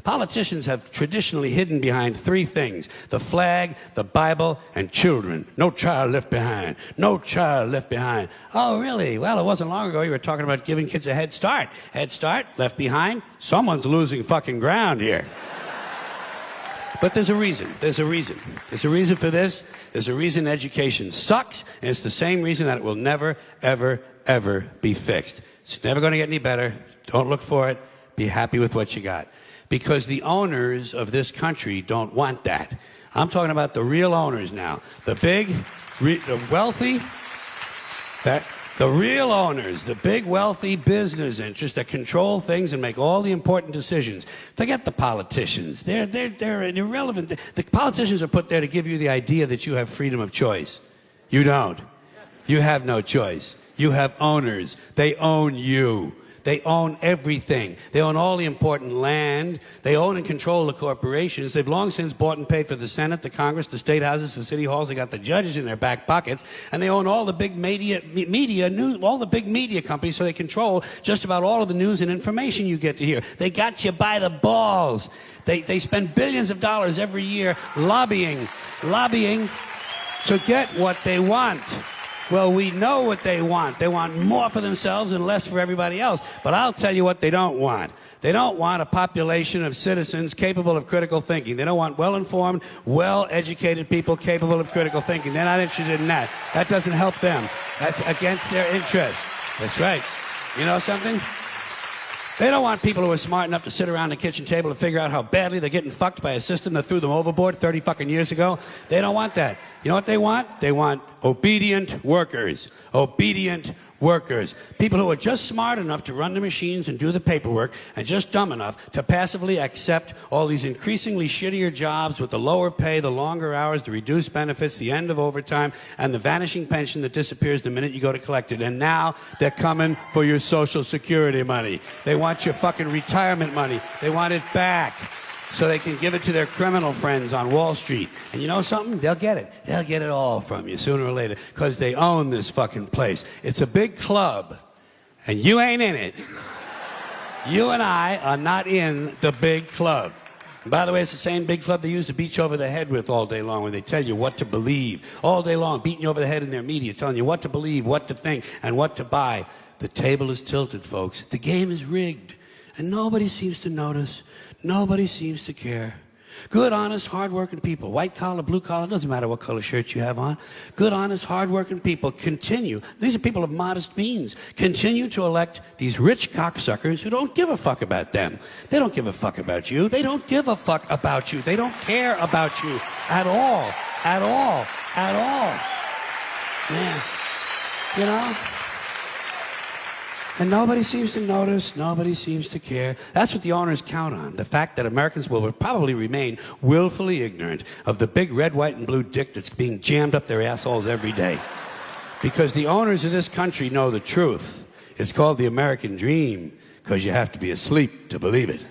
Politicians have traditionally hidden behind three things: the flag, the Bible, and children. No child left behind. No child left behind. Oh, really? Well, it wasn't long ago you were talking about giving kids a head start. Head start, left behind? Someone's losing fucking ground here. But there's a reason. There's a reason. There's a reason for this. There's a reason education sucks, and it's the same reason that it will never, ever, ever be fixed. It's never going to get any better. Don't look for it. Be happy with what you got. Because the owners of this country don't want that. I'm talking about the real owners now. The big, the wealthy, the real owners, the big, wealthy business interests that control things and make all the important decisions. Forget the politicians. They're irrelevant. The politicians are put there to give you the idea that you have freedom of choice. You don't. You have no choice. You have owners. They own you. They own everything. They own all the important land. They own and control the corporations. They've long since bought and paid for the Senate, the Congress, the state houses, the city halls. They got the judges in their back pockets, and they own all the big all the big media companies. So they control just about all of the news and information you get to hear. They got you by the balls. They spend billions of dollars every year lobbying to get what they want. Well, we know what they want. They want more for themselves and less for everybody else. But I'll tell you what they don't want. They don't want a population of citizens capable of critical thinking. They don't want well-informed, well-educated people capable of critical thinking. They're not interested in that. That doesn't help them. That's against their interest. That's right. You know something? They don't want people who are smart enough to sit around the kitchen table and figure out how badly they're getting fucked by a system that threw them overboard 30 fucking years ago. They don't want that. You know what they want? They want obedient workers. Obedient workers. People who are just smart enough to run the machines and do the paperwork, and just dumb enough to passively accept all these increasingly shittier jobs with the lower pay, the longer hours, the reduced benefits, the end of overtime, and the vanishing pension that disappears the minute you go to collect it. And now they're coming for your Social Security money. They want your fucking retirement money. They want it back, so they can give it to their criminal friends on Wall Street. And you know something? They'll get it. They'll get it all from you sooner or later, because they own this fucking place. It's a big club, and you ain't in it. You and I are not in the big club. And by the way, it's the same big club they use to beat you over the head with all day long, when they tell you what to believe. All day long, beating you over the head in their media, telling you what to believe, what to think, and what to buy. The table is tilted, folks. The game is rigged, and nobody seems to notice. Nobody seems to care. Good, honest, hard-working people, white collar, blue collar, doesn't matter what color shirt you have on. Good, honest, hard-working people continue. These are people of modest means. Continue to elect these rich cocksuckers who don't give a fuck about them. They don't give a fuck about you. They don't give a fuck about you. They don't care about you at all. At all. At all. Yeah. You know? And nobody seems to notice, nobody seems to care. That's what the owners count on, the fact that Americans will probably remain willfully ignorant of the big red, white, and blue dick that's being jammed up their assholes every day. Because the owners of this country know the truth. It's called the American dream, because you have to be asleep to believe it.